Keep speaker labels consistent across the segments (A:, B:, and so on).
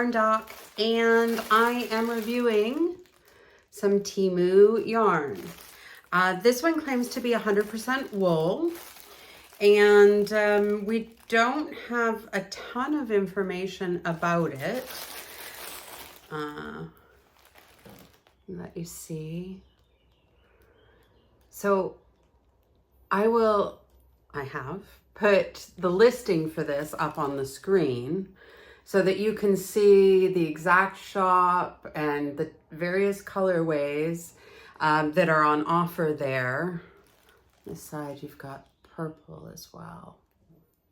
A: Yarn Doc, and I am reviewing some Temu yarn. This one claims to be 100% wool, and we don't have a ton of information about it. Let you see. So I have put the listing for this up on the screen so that you can see the exact shop and the various colorways that are on offer there. This side you've got purple as well.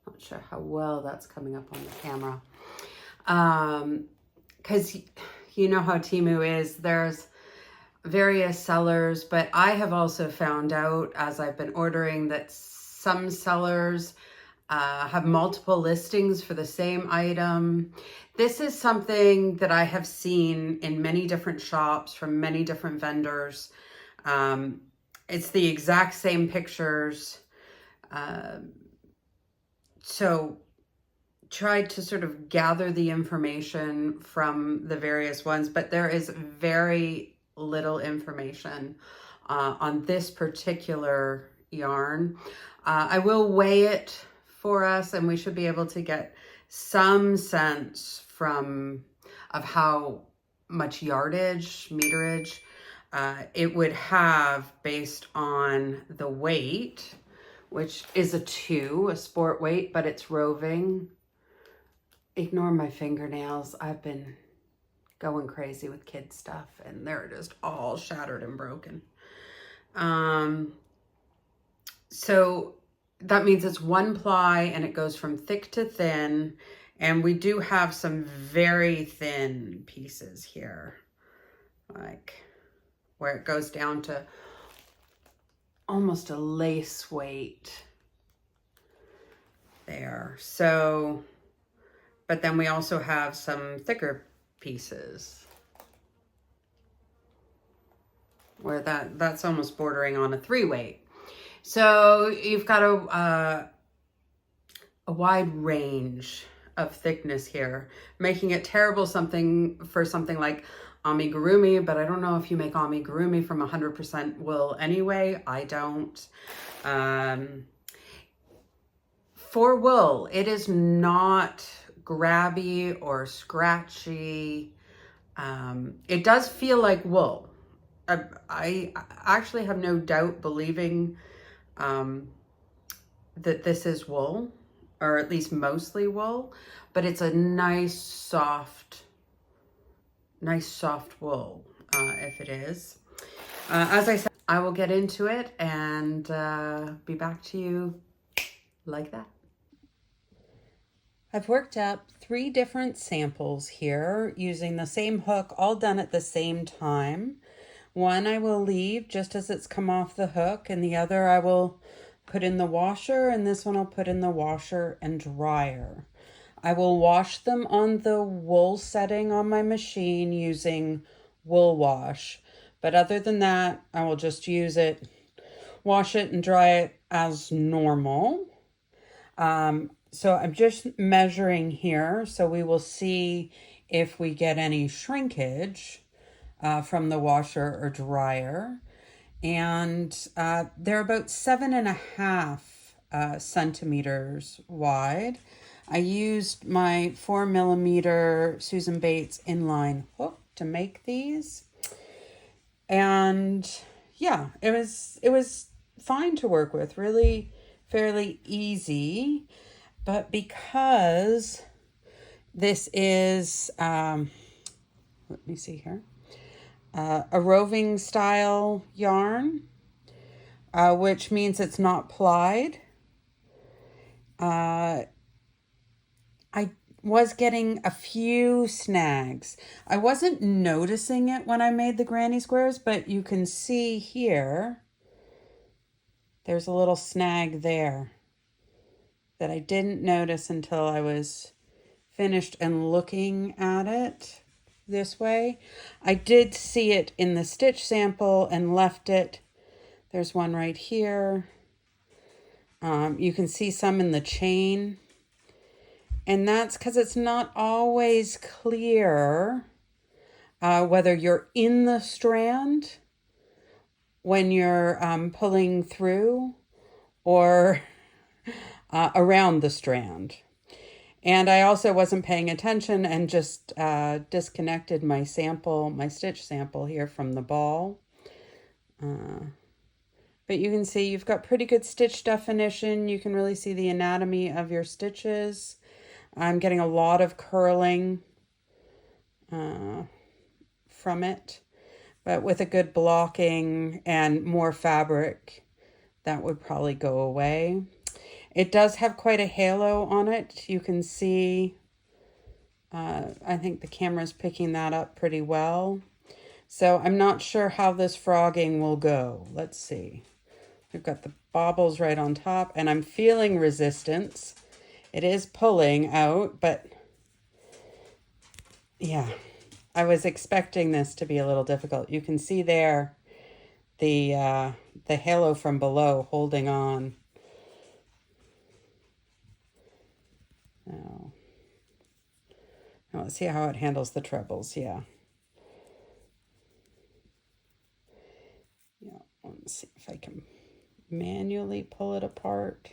A: Not sure how well that's coming up on the camera. Because you know how Temu is, there's various sellers, but I have also found out as I've been ordering that some sellers have multiple listings for the same item. This is something that I have seen in many different shops from many different vendors. It's the exact same pictures. So tried to sort of gather the information from the various ones, but there is very little information on this particular yarn. I will weigh it for us, and we should be able to get some sense of how much yardage, meterage it would have based on the weight, which is a 2, a sport weight, but it's roving. Ignore my fingernails. I've been going crazy with kid stuff, and they're just all shattered and broken. So that means it's 1 ply, and it goes from thick to thin, and we do have some very thin pieces here, like where it goes down to almost a lace weight there. So, but then we also have some thicker pieces where that's almost bordering on a 3 weight. So you've got a wide range of thickness here, making it terrible for something like amigurumi, but I don't know if you make amigurumi from 100% wool anyway. I don't. For wool, it is not grabby or scratchy. It does feel like wool. I actually have no doubt believing that this is wool, or at least mostly wool, but it's a nice soft wool if it is. As I said, I will get into it and be back to you like that. I've worked up 3 different samples here using the same hook, all done at the same time. One I will leave just as it's come off the hook, and the other I will put in the washer, and this one I'll put in the washer and dryer. I will wash them on the wool setting on my machine using Wool Wash, but other than that, I will just wash it and dry it as normal. So I'm just measuring here, so we will see if we get any shrinkage from the washer or dryer. And they're about 7.5 centimeters wide. I used my 4mm Susan Bates inline hook to make these. And yeah, it was fine to work with, really fairly easy. But because this is, let me see here, a roving style yarn, which means it's not plied. I was getting a few snags. I wasn't noticing it when I made the granny squares, but you can see here, there's a little snag there that I didn't notice until I was finished and looking at it this way. I did see it in the stitch sample and left it. There's one right here. You can see some in the chain. And that's because it's not always clear whether you're in the strand when you're pulling through or around the strand. And I also wasn't paying attention and just disconnected my stitch sample here from the ball. But you can see you've got pretty good stitch definition. You can really see the anatomy of your stitches. I'm getting a lot of curling from it. But with a good blocking and more fabric, that would probably go away. It does have quite a halo on it. You can see, I think the camera's picking that up pretty well. So I'm not sure how this frogging will go. Let's see. We've got the baubles right on top, and I'm feeling resistance. It is pulling out, but yeah, I was expecting this to be a little difficult. You can see there the halo from below holding on. Now let's see how it handles the trebles. Yeah, let's see if I can manually pull it apart.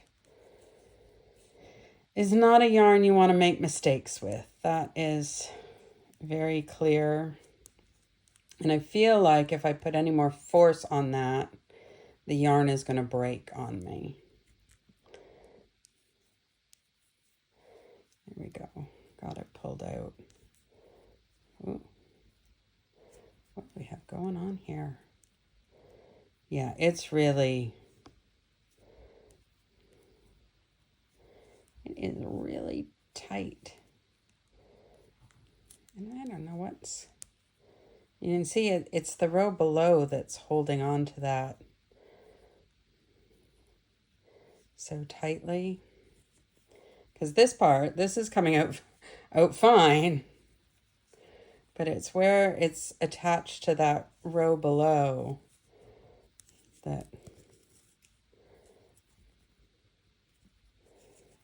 A: Is not a yarn you want to make mistakes with. That is very clear. And I feel like if I put any more force on that, the yarn is going to break on me. There we go. Got it pulled out. Ooh. What do we have going on here? Yeah, it's really... It is really tight. And I don't know what's... You can see it's the row below that's holding on to that so tightly. Because this is coming out fine. But it's where it's attached to that row below that...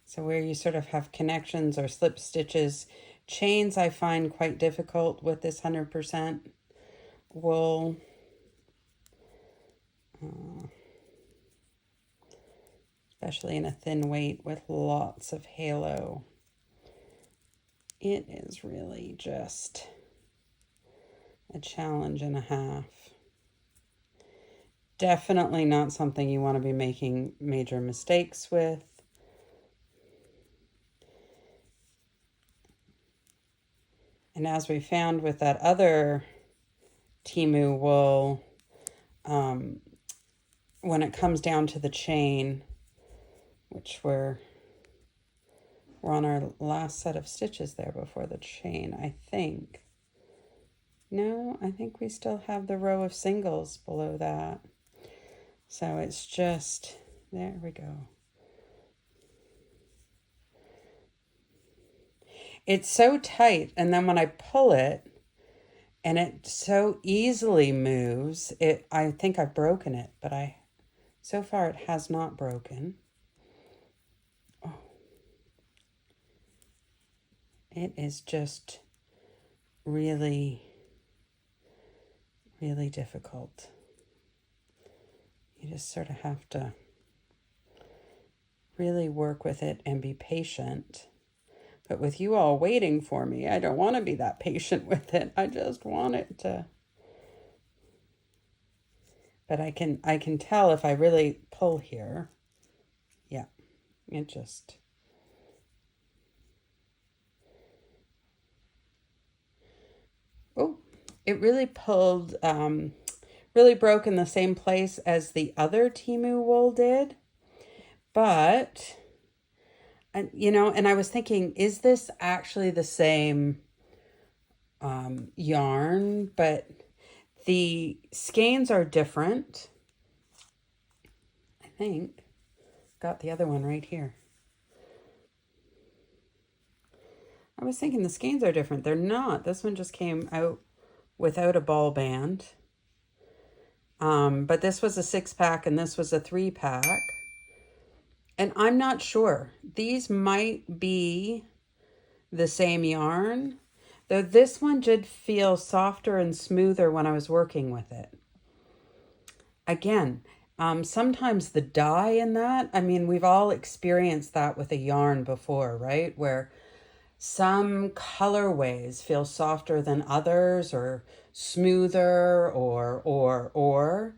A: So where you sort of have connections or slip stitches. Chains I find quite difficult with this 100% wool. Especially in a thin weight with lots of halo. It is really just a challenge and a half. Definitely not something you want to be making major mistakes with. And as we found with that other Temu wool, when it comes down to the chain, which we're on our last set of stitches there before the chain, I think. No, I think we still have the row of singles below that. So it's just, there we go. It's so tight, and then when I pull it, and it so easily moves, I think I've broken it, but so far it has not broken. Oh. It is just really, really difficult. You just sort of have to really work with it and be patient. But with you all waiting for me, I don't want to be that patient with it. I just want it to... But I can tell if I really pull here. Yeah, it just... Oh, it really pulled, really broke in the same place as the other Temu wool did. But... And, and I was thinking, is this actually the same yarn? But the skeins are different. I think. Got the other one right here. I was thinking the skeins are different. They're not. This one just came out without a ball band. But this was a 6-pack and this was a 3-pack. And I'm not sure. These might be the same yarn, though this one did feel softer and smoother when I was working with it. Again, sometimes the dye in that, I mean, we've all experienced that with a yarn before, right? Where some colorways feel softer than others or smoother or.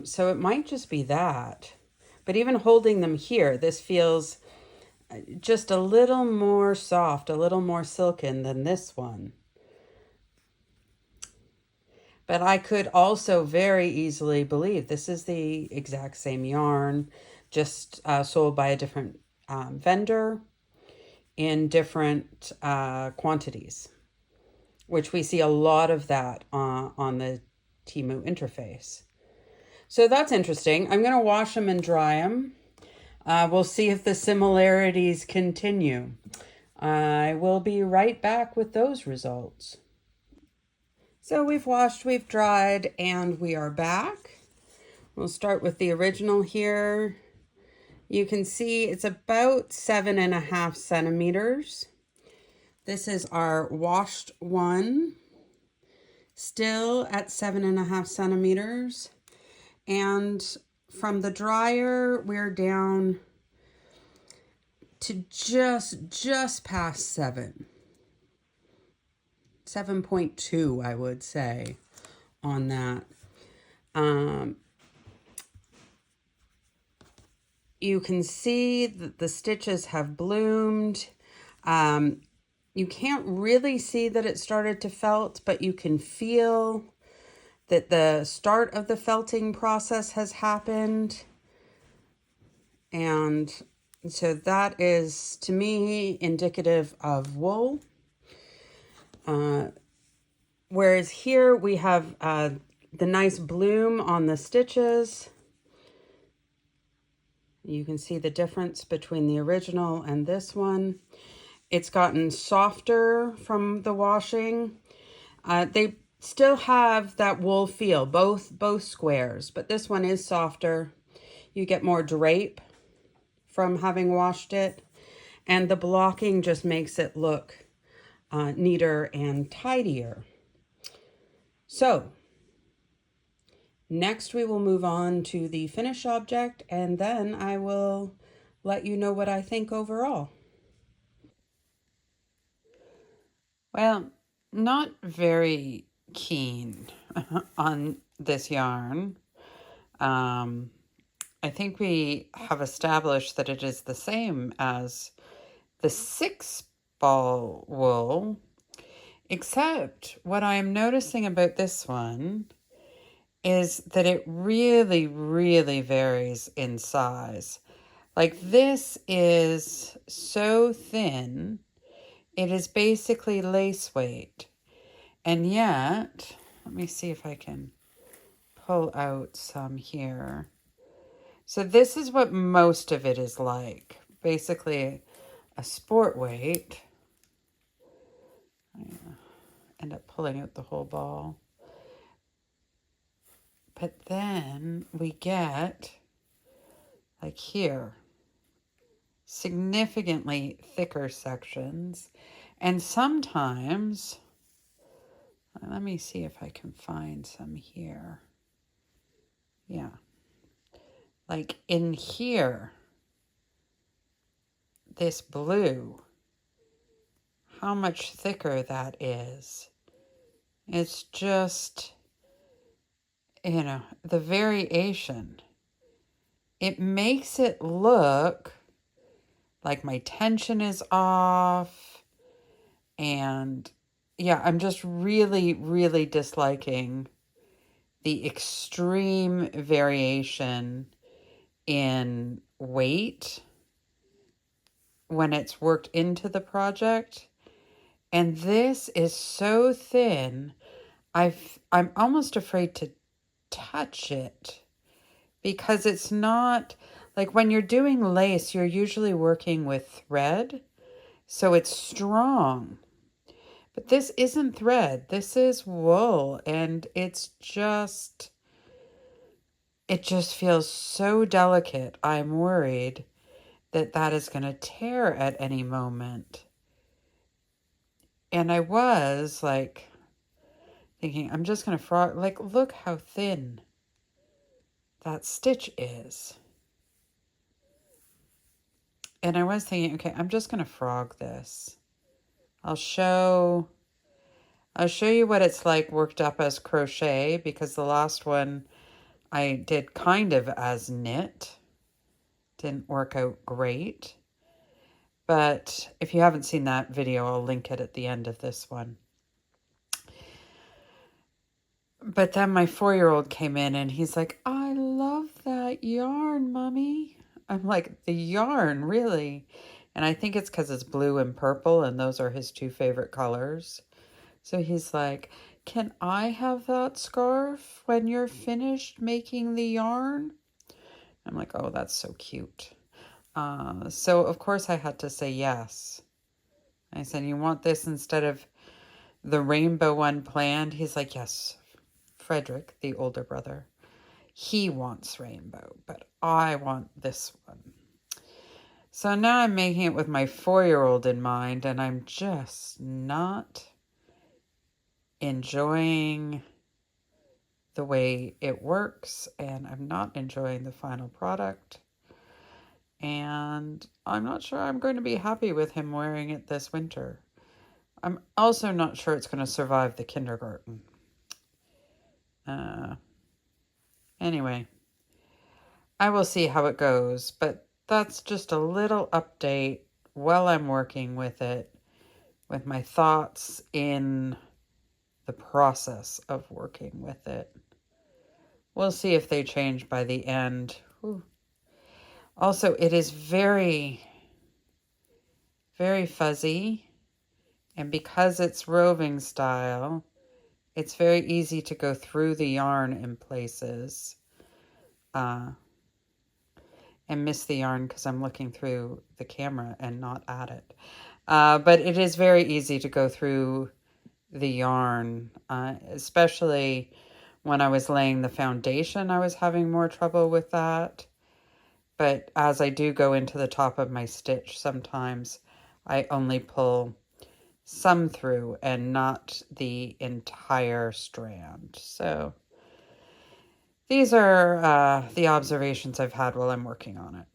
A: So it might just be that. But even holding them here, this feels just a little more soft, a little more silken than this one. But I could also very easily believe this is the exact same yarn, just sold by a different vendor in different quantities, which we see a lot of that on the Temu interface. So that's interesting. I'm going to wash them and dry them. We'll see if the similarities continue. I will be right back with those results. So we've washed, we've dried, and we are back. We'll start with the original here. You can see it's about 7.5 centimeters. This is our washed one, still at 7.5 centimeters. And from the dryer, we're down to just past 7. 7.2, I would say, on that. You can see that the stitches have bloomed. You can't really see that it started to felt, but you can feel that the start of the felting process has happened. And so that is, to me, indicative of wool. Whereas here we have the nice bloom on the stitches. You can see the difference between the original and this one. It's gotten softer from the washing. They still have that wool feel, both squares, but this one is softer. You get more drape from having washed it, and the blocking just makes it look neater and tidier. So next we will move on to the finished object, and then I will let you know what I think overall. Well, not very keen on this yarn. I think we have established that it is the same as the 6-ball wool, except what I am noticing about this one is that it really, really varies in size. Like, this is so thin, it is basically lace weight. And yet, let me see if I can pull out some here. So this is what most of it is like. Basically a sport weight. I end up pulling out the whole ball. But then we get, like here, significantly thicker sections. And sometimes, let me see if I can find some here. Yeah. Like in here, this blue, how much thicker that is. It's just, you know, the variation. It makes it look like my tension is off. And yeah, I'm just really, really disliking the extreme variation in weight when it's worked into the project. And this is so thin, I'm almost afraid to touch it, because it's not, like when you're doing lace, you're usually working with thread, so it's strong. But this isn't thread, this is wool, and it just feels so delicate. I'm worried that that is going to tear at any moment. And I was like thinking, I'm just going to frog, like, look how thin that stitch is. And I was thinking, okay, I'm just going to frog this. I'll show you what it's like worked up as crochet, because the last one I did kind of as knit. Didn't work out great. But if you haven't seen that video, I'll link it at the end of this one. But then my 4-year-old came in and he's like, I love that yarn, Mommy. I'm like, the yarn, really? And I think it's because it's blue and purple, and those are his 2 favorite colors. So he's like, can I have that scarf when you're finished making the yarn? I'm like, oh, that's so cute. So of course I had to say yes. I said, you want this instead of the rainbow one planned? He's like, yes, Frederick, the older brother, he wants rainbow, but I want this one. So now I'm making it with my 4-year-old in mind, and I'm just not enjoying the way it works, and I'm not enjoying the final product. And I'm not sure I'm going to be happy with him wearing it this winter. I'm also not sure it's going to survive the kindergarten. Anyway, I will see how it goes, but that's just a little update while I'm working with it, with my thoughts in the process of working with it. We'll see if they change by the end. Whew. Also, it is very, very fuzzy, and because it's roving style, it's very easy to go through the yarn in places and miss the yarn because I'm looking through the camera and not at it. But it is very easy to go through the yarn, especially when I was laying the foundation. I was having more trouble with that. But as I do go into the top of my stitch, sometimes I only pull some through and not the entire strand. So these are the observations I've had while I'm working on it.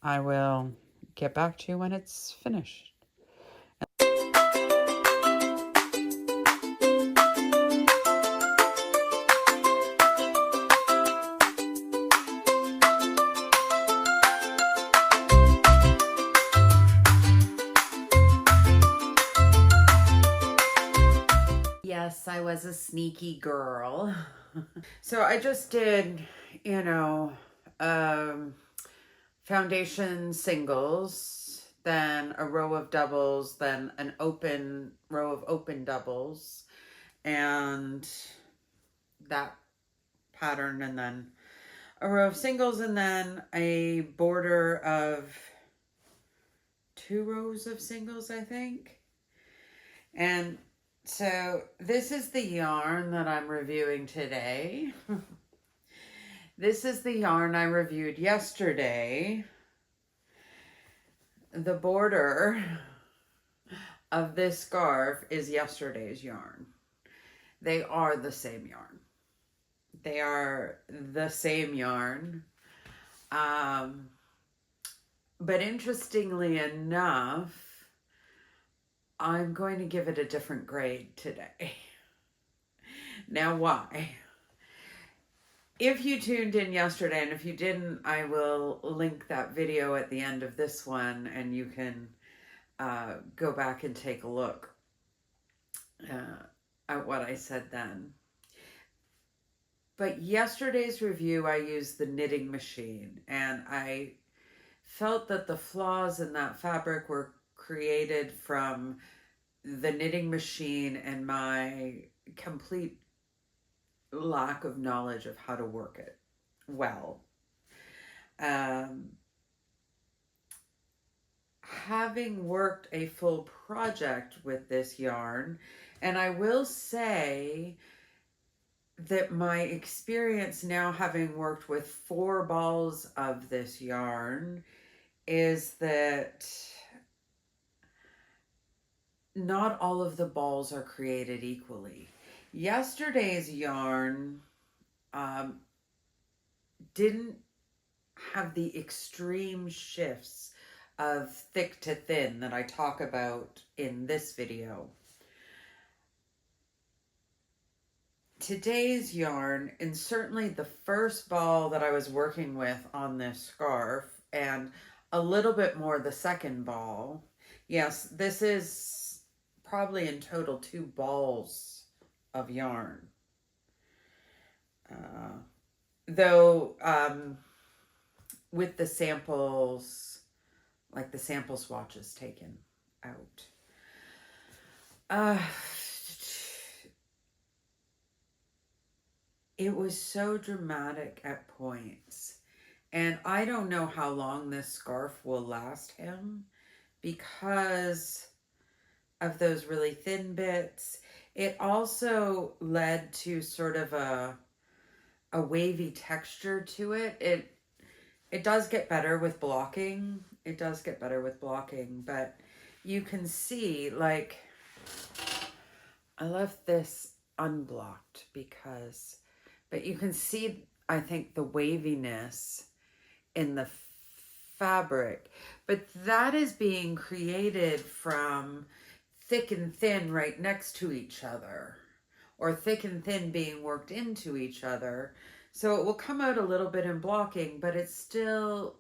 A: I will get back to you when it's finished. Yes, I was a sneaky girl. So I just did, foundation singles, then a row of doubles, then an open row of open doubles, and that pattern, and then a row of singles, and then a border of 2 rows of singles, I think. And so this is the yarn that I'm reviewing today. This is the yarn I reviewed yesterday. The border of this scarf is yesterday's yarn. They are the same yarn. They are the same yarn. But interestingly enough, I'm going to give it a different grade today. Now, why? If you tuned in yesterday, and if you didn't, I will link that video at the end of this one, and you can go back and take a look at what I said then. But yesterday's review, I used the knitting machine, and I felt that the flaws in that fabric were created from the knitting machine and my complete lack of knowledge of how to work it well. Having worked a full project with this yarn, and I will say that my experience now, having worked with 4 balls of this yarn, is that not all of the balls are created equally. Yesterday's yarn um, didn't have the extreme shifts of thick to thin that I talk about in this video. Today's yarn, and certainly the first ball that I was working with on this scarf, and a little bit more the second ball. Yes, this is probably in total 2 balls of yarn. Though with the samples, like the sample swatches taken out. It was so dramatic at points. And I don't know how long this scarf will last him because of those really thin bits. It also led to sort of a wavy texture to it. It does get better with blocking. It does get better with blocking, but you can see, like, I left this unblocked because, but you can see, I think, the waviness in the fabric, but that is being created from thick and thin right next to each other, or thick and thin being worked into each other. So it will come out a little bit in blocking, but it's still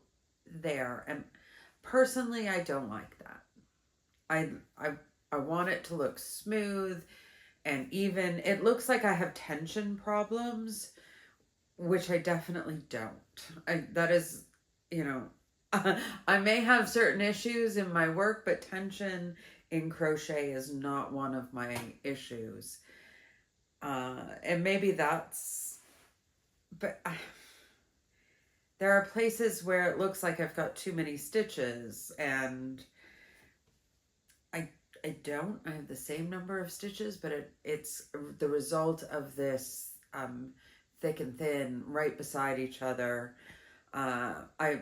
A: there. And personally, I don't like that. I want it to look smooth and even. It looks like I have tension problems, which I definitely don't. That is, you know, I may have certain issues in my work, but tension in crochet is not one of my issues. And maybe that's, but there are places where it looks like I've got too many stitches, and I don't. I have the same number of stitches, but it's the result of this thick and thin right beside each other. I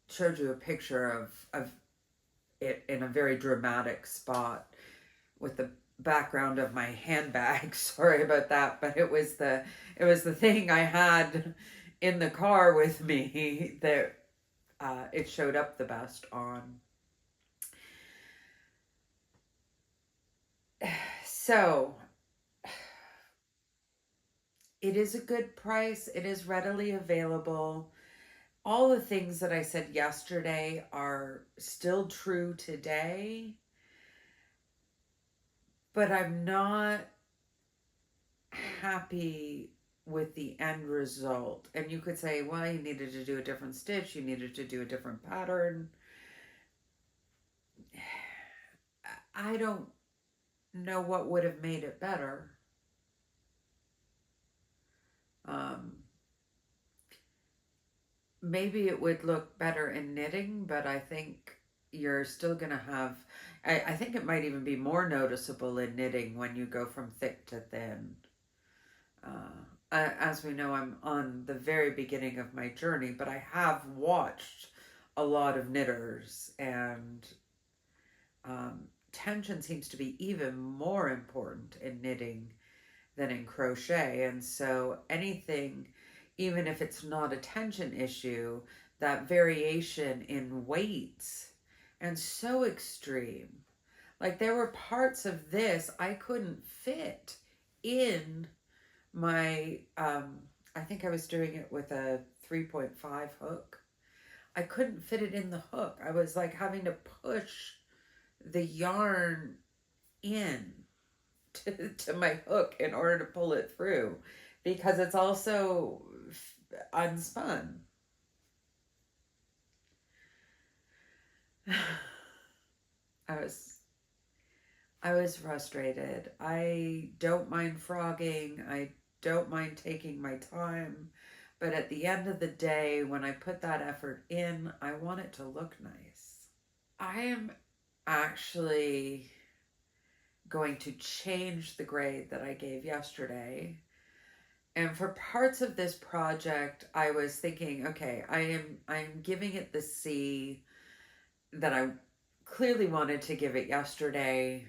A: showed you a picture of it in a very dramatic spot with the background of my handbag. Sorry about that, but it was the thing I had in the car with me that it showed up the best on. So it is a good price. It is readily available. All the things that I said yesterday are still true today, but I'm not happy with the end result. And you could say, well, you needed to do a different stitch, you needed to do a different pattern. I don't know what would have made it better. Maybe it would look better in knitting, but I think you're still going to have, I think it might even be more noticeable in knitting when you go from thick to thin. As we know, I'm on the very beginning of my journey, but I have watched a lot of knitters, and tension seems to be even more important in knitting than in crochet. And so anything, even if it's not a tension issue, that variation in weights, and so extreme. Like, there were parts of this I couldn't fit in my, I think I was doing it with a 3.5 hook. I couldn't fit it in the hook. I was like having to push the yarn in to my hook in order to pull it through, because it's also unspun. I was frustrated. I don't mind frogging. I don't mind taking my time. But at the end of the day, when I put that effort in, I want it to look nice. I am actually going to change the grade that I gave yesterday. And for parts of this project, I was thinking, okay, I'm giving it the C that I clearly wanted to give it yesterday.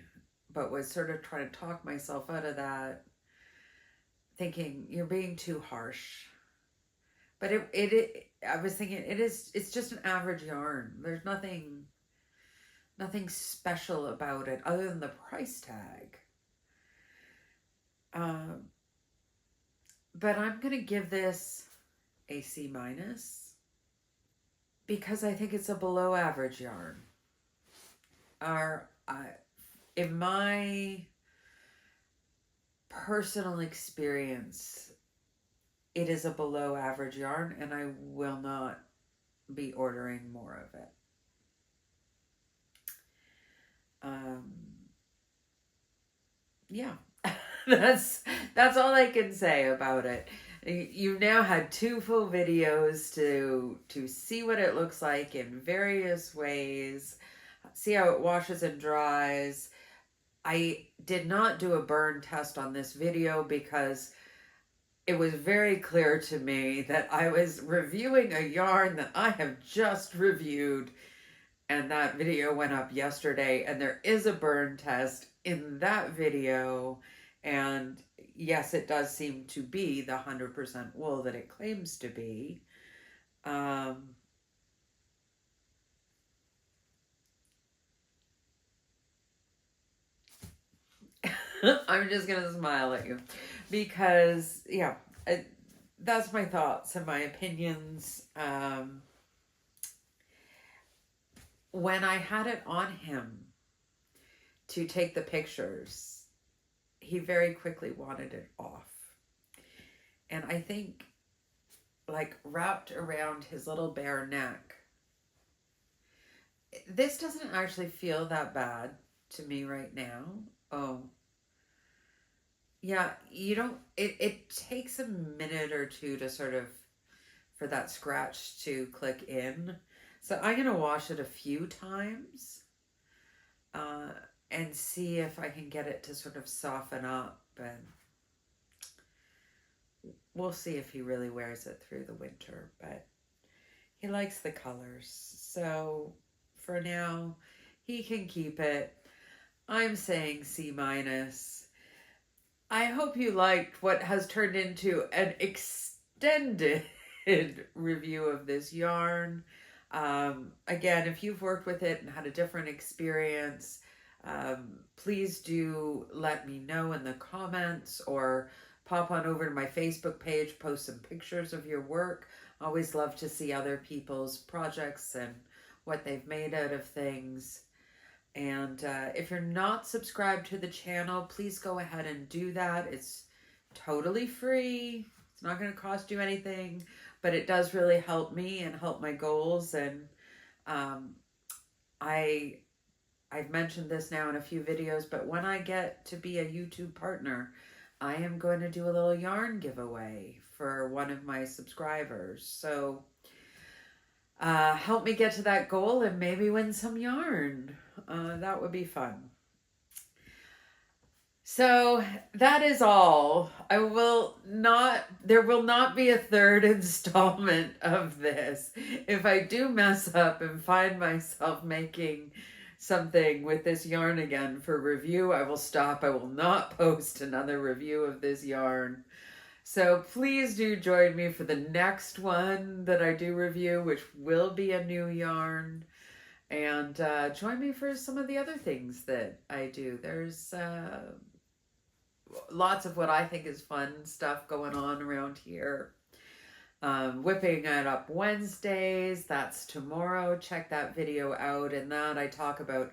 B: but was sort of trying to talk myself out of that, thinking you're being too harsh. But I was thinking it's just an average yarn. There's nothing special about it other than the price tag. But I'm gonna give this a C minus because I think it's a below average yarn. In my personal experience, it is a below average yarn, and I will not be ordering more of it. Yeah, that's all I can say about it. You've now had 2 full videos to see what it looks like in various ways, see how it washes and dries. I did not do a burn test on this video because it was very clear to me that I was reviewing a yarn that I have just reviewed, and that video went up yesterday, and there is a burn test in that video, and yes, it does seem to be the 100% wool that it claims to be. I'm just gonna smile at you because, yeah, that's my thoughts and my opinions. When I had it on him to take the pictures, he very quickly wanted it off. And I think, like, wrapped around his little bare neck, this doesn't actually feel that bad to me right now. Oh, yeah, you don't, it takes a minute or two to sort of, for that scratch to click in. So I'm going to wash it a few times and see if I can get it to sort of soften up, and we'll see if he really wears it through the winter, but he likes the colors. So for now, he can keep it. I'm saying C minus. I hope you liked what has turned into an extended review of this yarn. Again, if you've worked with it and had a different experience, please do let me know in the comments, or pop on over to my Facebook page, post some pictures of your work. Always love to see other people's projects and what they've made out of things. And if you're not subscribed to the channel, please go ahead and do that. It's totally free. It's not going to cost you anything, but it does really help me and help my goals. And I've mentioned this now in a few videos, but when I get to be a YouTube partner, I am going to do a little yarn giveaway for one of my subscribers. So help me get to that goal and maybe win some yarn. That would be fun. So that is all. There will not be a third installment of this. If I do mess up and find myself making something with this yarn again for review, I will stop. I will not post another review of this yarn. So please do join me for the next one that I do review, which will be a new yarn. And join me for some of the other things that I do. There's lots of what I think is fun stuff going on around here. Whipping It Up Wednesdays, that's tomorrow. Check that video out. In that I talk about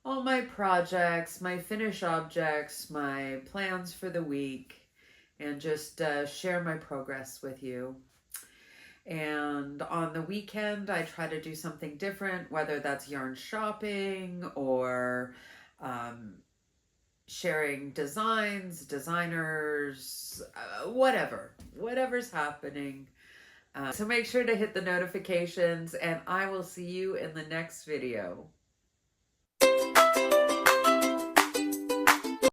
B: all my projects, my finished objects, my plans for the week, and just share my progress with you. And on the weekend, I try to do something different, whether that's yarn shopping or sharing designs, designers, whatever's happening. So make sure to hit the notifications, and I will see you in the next video.